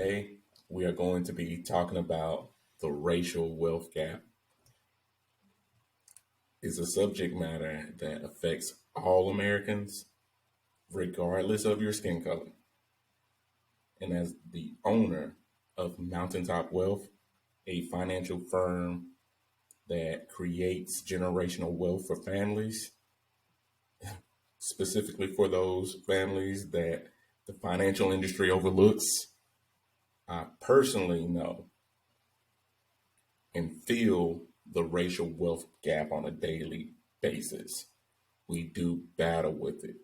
Today, we are going to be talking about the racial wealth gap. It's a subject matter that affects all Americans, regardless of your skin color. And as the owner of Mountaintop Wealth, a financial firm that creates generational wealth for families, specifically for those families that the financial industry overlooks, I personally know and feel the racial wealth gap on a daily basis. We do battle with it.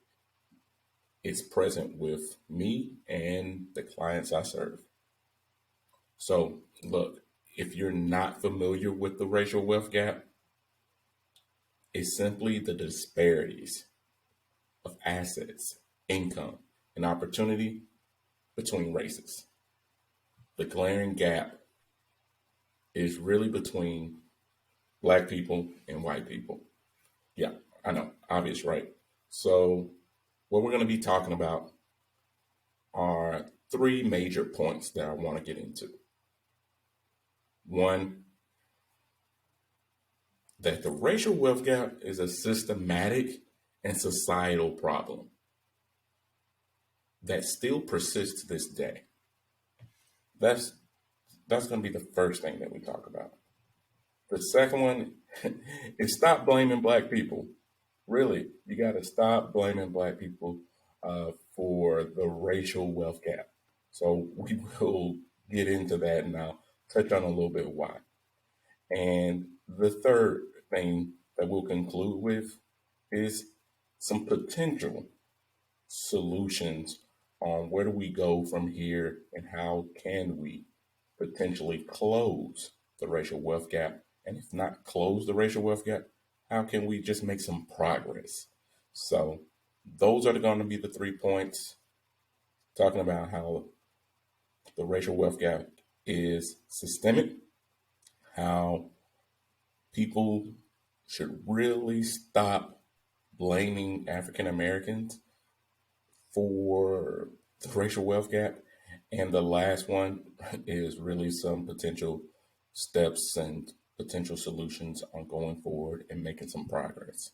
It's present with me and the clients I serve. So, look, if you're not familiar with the racial wealth gap, it's simply the disparities of assets, income, and opportunity between races. The glaring gap is really between black people and white people. Yeah, I know, obvious, right? So, what we're going to be talking about are three major points that I want to get into. One, that the racial wealth gap is a systematic and societal problem that still persists to this day. That's that's going to be the first thing that we talk about. The second one is stop blaming black people. Really, you got to stop blaming black people for the racial wealth gap. So we will get into that and I'll touch on a little bit why. And the third thing that we'll conclude with is some potential solutions on where do we go from here and how can we potentially close the racial wealth gap? And if not close the racial wealth gap, how can we just make some progress? So those are going to be the 3 points talking about how the racial wealth gap is systemic, how people should really stop blaming African Americans for the racial wealth gap. And the last one is really some potential steps and potential solutions on going forward and making some progress.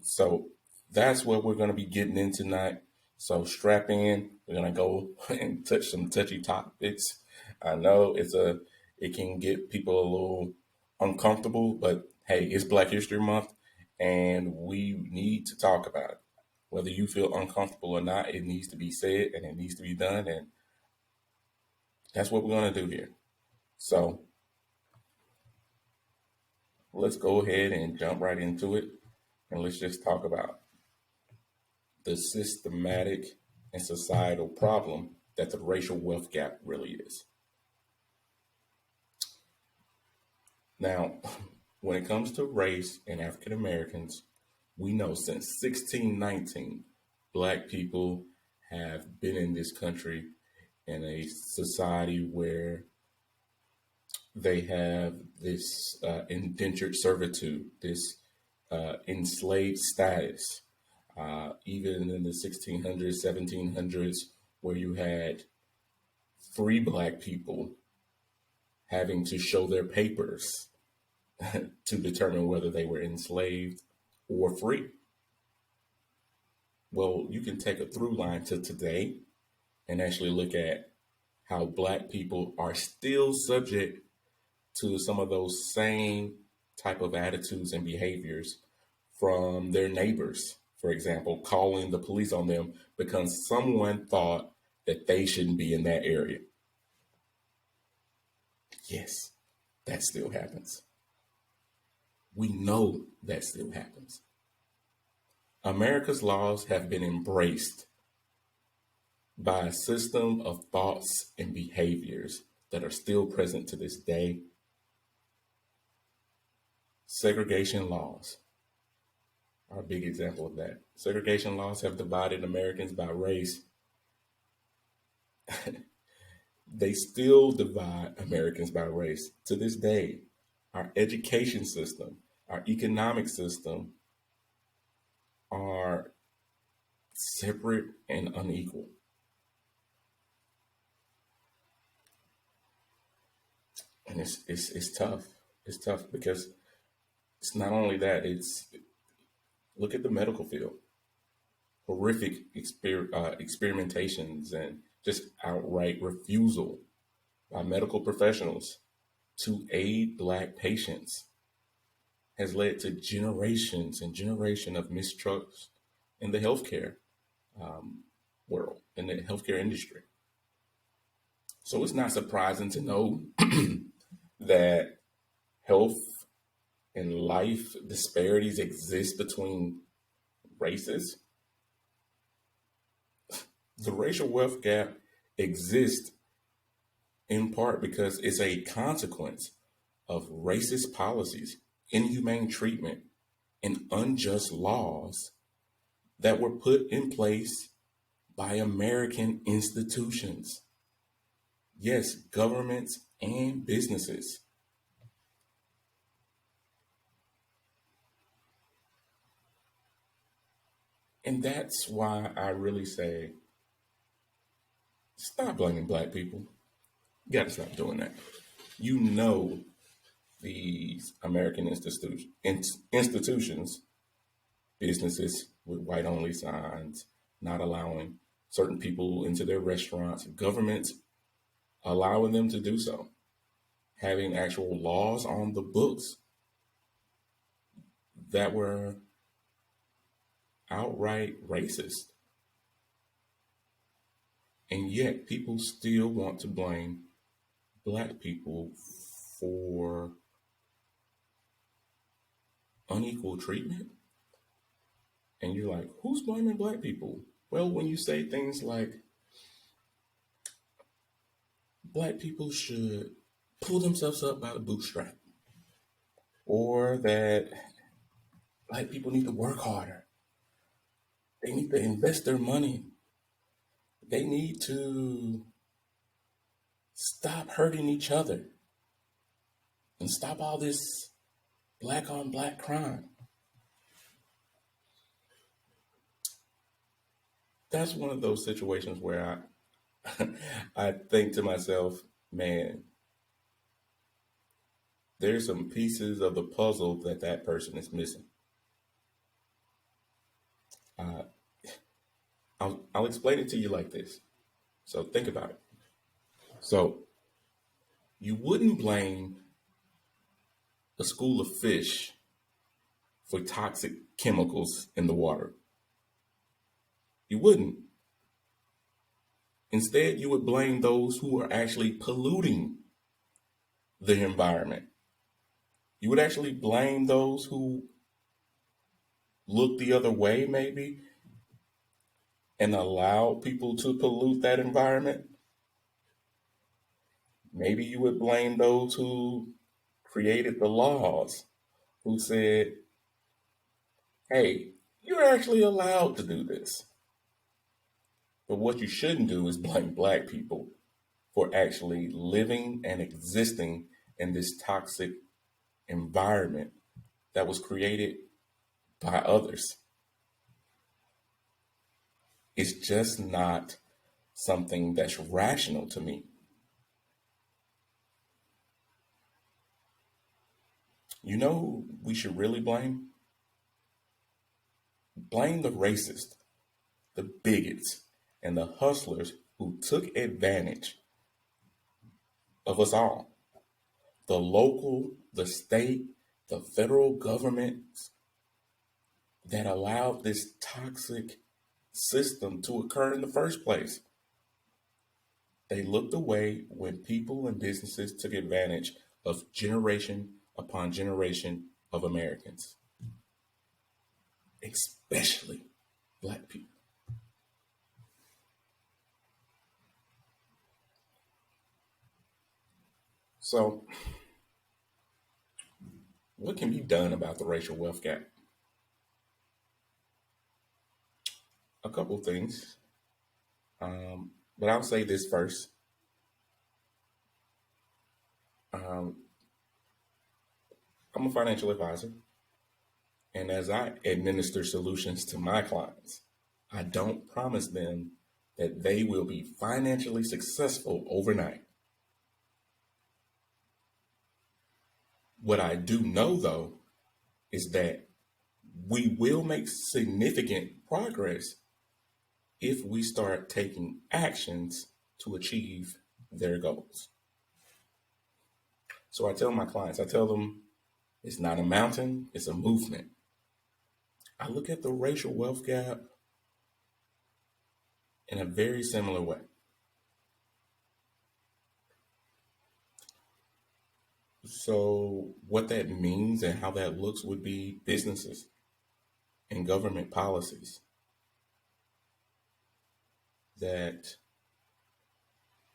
So that's what we're going to be getting in tonight. So strap in. We're going to go and touch some touchy topics. I know it can get people a little uncomfortable, but hey, it's Black History Month and we need to talk about it. Whether you feel uncomfortable or not, it needs to be said and it needs to be done. And that's what we're going to do here. So let's go ahead and jump right into it. And let's just talk about the systematic and societal problem that the racial wealth gap really is. Now, when it comes to race and African Americans, we know since 1619, Black people have been in this country in a society where they have this indentured servitude, this enslaved status, even in the 1600s, 1700s, where you had free Black people having to show their papers to determine whether they were enslaved or free. Well, you can take a through line to today and actually look at how Black people are still subject to some of those same type of attitudes and behaviors from their neighbors. For example, calling the police on them because someone thought that they shouldn't be in that area. Yes, that still happens. We know that still happens. America's laws have been embraced by a system of thoughts and behaviors that are still present to this day. Segregation laws are a big example of that. Segregation laws have divided Americans by race. They still divide Americans by race to this day. Our education system, our economic system are separate and unequal. and it's tough. It's tough because it's not only that. It's look at the medical field, horrific experimentations and just outright refusal by medical professionals to aid Black patients has led to generations and generation of mistrust in the healthcare world, in the healthcare industry. So it's not surprising to know that health and life disparities exist between races. The racial wealth gap exists in part because it's a consequence of racist policies, inhumane treatment, and unjust laws that were put in place by American institutions. Yes, governments and businesses. And that's why I really say stop blaming Black people. You got to stop doing that. You know, these American institutions, businesses with white only signs, not allowing certain people into their restaurants, governments allowing them to do so, having actual laws on the books that were outright racist. And yet people still want to blame Black people for unequal treatment. And you're like, who's blaming Black people? Well, when you say things like Black people should pull themselves up by the bootstrap, or that Black people need to work harder, they need to invest their money, they need to stop hurting each other and stop all this Black on Black crime. That's one of those situations where I think to myself, man, there's some pieces of the puzzle that person is missing. Uh, I'll explain it to you like this. So think about it. So you wouldn't blame a school of fish for toxic chemicals in the water. You wouldn't. Instead, you would blame those who are actually polluting the environment. You would actually blame those who look the other way, maybe, and allow people to pollute that environment. Maybe you would blame those who created the laws, who said, hey, you're actually allowed to do this. But what you shouldn't do is blame Black people for actually living and existing in this toxic environment that was created by others. It's just not something that's rational to me. You know who we should really blame? Blame the racist, the bigots, and the hustlers who took advantage of us all. The local, the state, the federal governments that allowed this toxic system to occur in the first place. They looked away when people and businesses took advantage of generation upon generation of Americans, especially Black people. So, what can be done about the racial wealth gap? A couple of things, but I'll say this first. Um, I'm a financial advisor, and as I administer solutions to my clients, I don't promise them that they will be financially successful overnight. What I do know, though, is that we will make significant progress if we start taking actions to achieve their goals. So I tell my clients, I tell them it's not a mountain, it's a movement. I look at the racial wealth gap in a very similar way. So, what that means and how that looks would be businesses and government policies that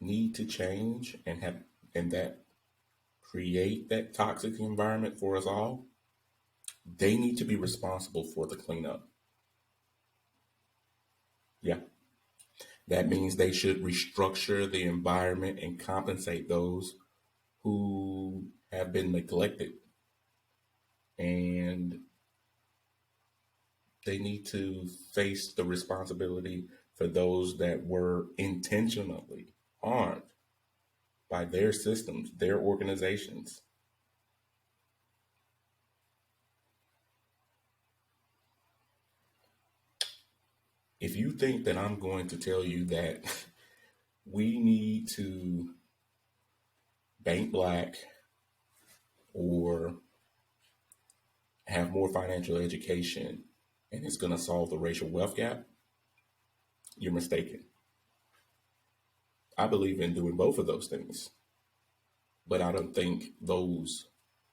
need to change and that create that toxic environment for us all. They need to be responsible for the cleanup. Yeah, that means they should restructure the environment and compensate those who have been neglected. And they need to face the responsibility for those that were intentionally harmed by their systems, their organizations. If you think that I'm going to tell you that we need to bank black or have more financial education and it's going to solve the racial wealth gap, you're mistaken. I believe in doing both of those things, but I don't think those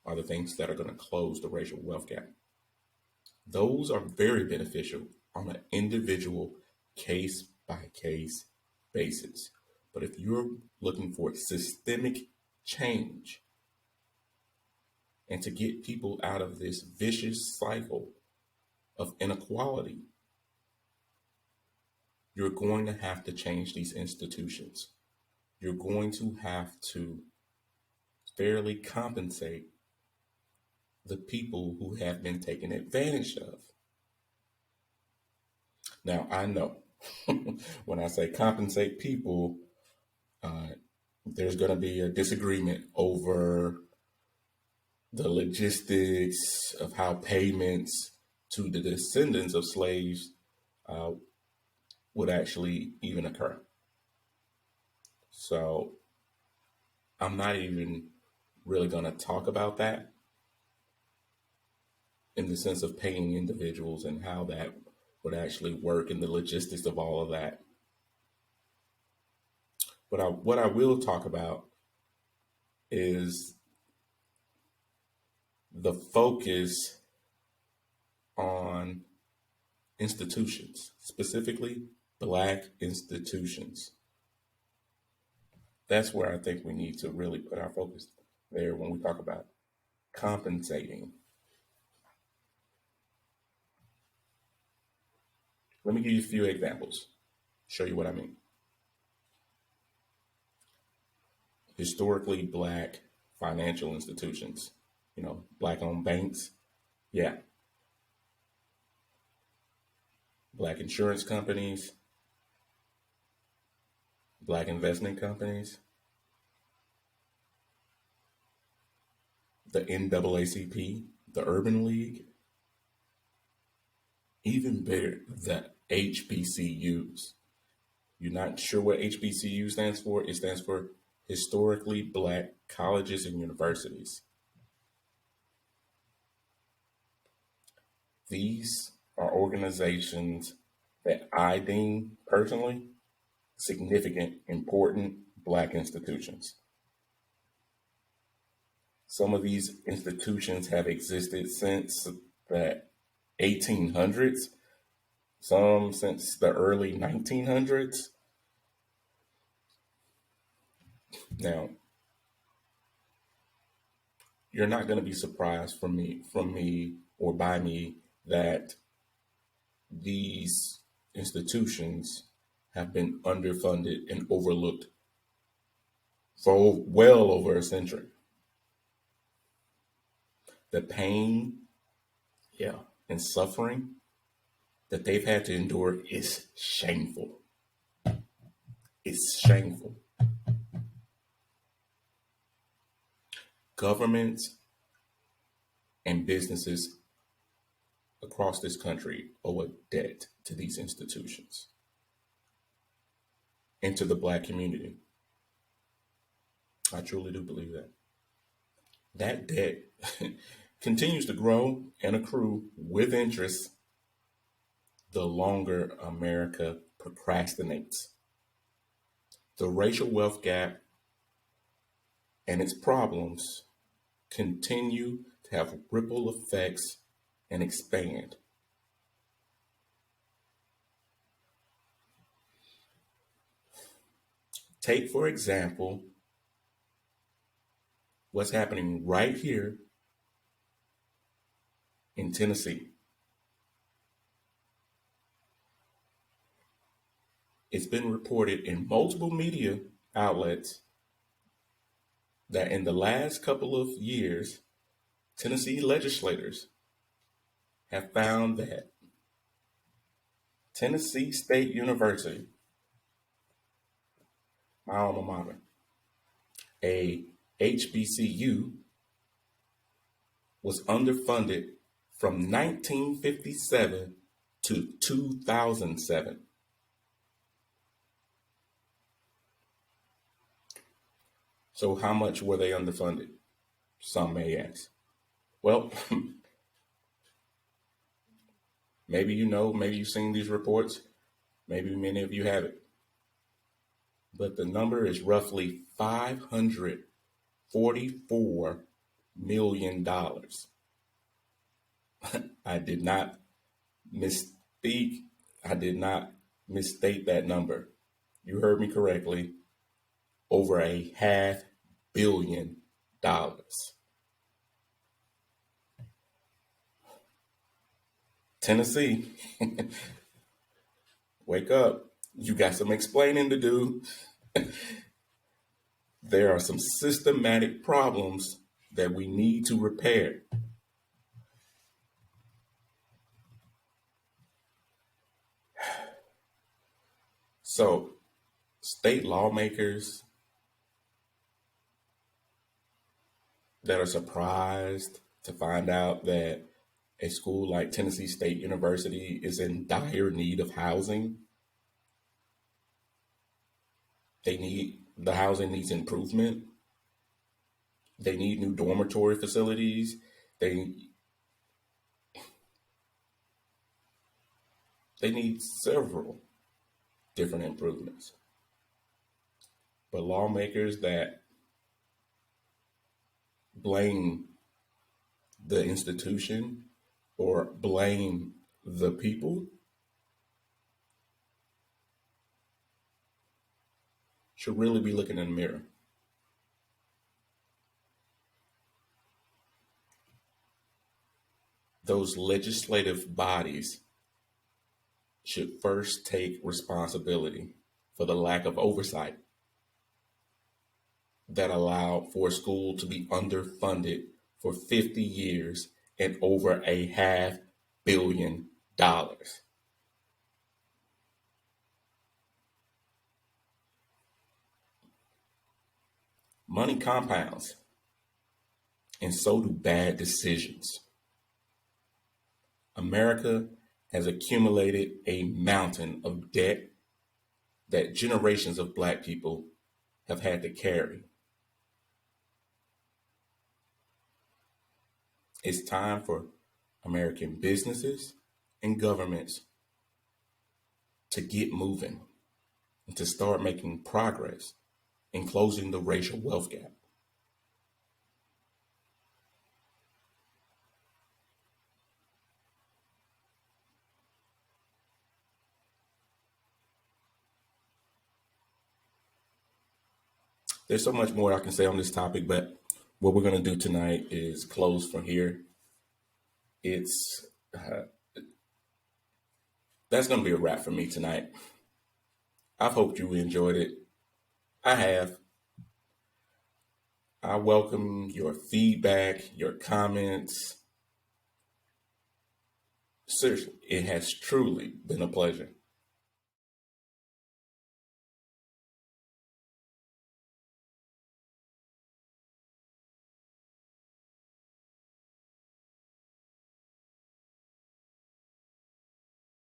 are the things that are going to close the racial wealth gap. Those are very beneficial on an individual case by case basis. But if you're looking for systemic change and to get people out of this vicious cycle of inequality, you're going to have to change these institutions. You're going to have to fairly compensate the people who have been taken advantage of. Now, I know when I say compensate people, uh, there's going to be a disagreement over the logistics of how payments to the descendants of slaves uh, would actually even occur. So I'm not even really going to talk about that in the sense of paying individuals and how that would actually work and the logistics of all of that. But what I will talk about is the focus on institutions, specifically Black institutions. That's where I think we need to really put our focus there when we talk about compensating. Let me give you a few examples, show you what I mean. Historically Black financial institutions, Black owned banks, yeah, Black insurance companies, Black investment companies, the NAACP, the Urban League, even better, the HBCUs. You're not sure what HBCU stands for? It stands for Historically Black Colleges and Universities. These are organizations that I deem personally significant, important Black institutions. Some of these institutions have existed since the 1800s, some since the early 1900s. Now, you're not going to be surprised from me or by me that these institutions have been underfunded and overlooked for well over a century. The pain, yeah, and suffering that they've had to endure is shameful. It's shameful. Governments and businesses across this country owe a debt to these institutions and to the Black community. I truly do believe that. That debt continues to grow and accrue with interest the longer America procrastinates. The racial wealth gap and its problems continue to have ripple effects and expand. Take, for example, what's happening right here in Tennessee. It's been reported in multiple media outlets that in the last couple of years, Tennessee legislators have found that Tennessee State University, my alma mater, a HBCU, was underfunded from 1957 to 2007. So how much were they underfunded? Some may ask. Well, maybe you know, maybe you've seen these reports, maybe many of you haven't. But the number is roughly $544 million. I did not misspeak. I did not misstate that number. You heard me correctly. Over $500 million. Tennessee, wake up. You got some explaining to do. There are some systematic problems that we need to repair. So, state lawmakers that are surprised to find out that a school like Tennessee State University is in dire need of housing. The housing needs improvement. They need new dormitory facilities. They need several different improvements. But lawmakers that blame the institution or blame the people should really be looking in the mirror. Those legislative bodies should first take responsibility for the lack of oversight that allowed for a school to be underfunded for 50 years and over $500 million. Money compounds, and so do bad decisions. America has accumulated a mountain of debt that generations of Black people have had to carry. It's time for American businesses and governments to get moving and to start making progress in closing the racial wealth gap. There's so much more I can say on this topic, but what we're going to do tonight is close from here. It's that's going to be a wrap for me tonight. I've hoped you enjoyed it. I have. I welcome your feedback, your comments. Seriously, it has truly been a pleasure.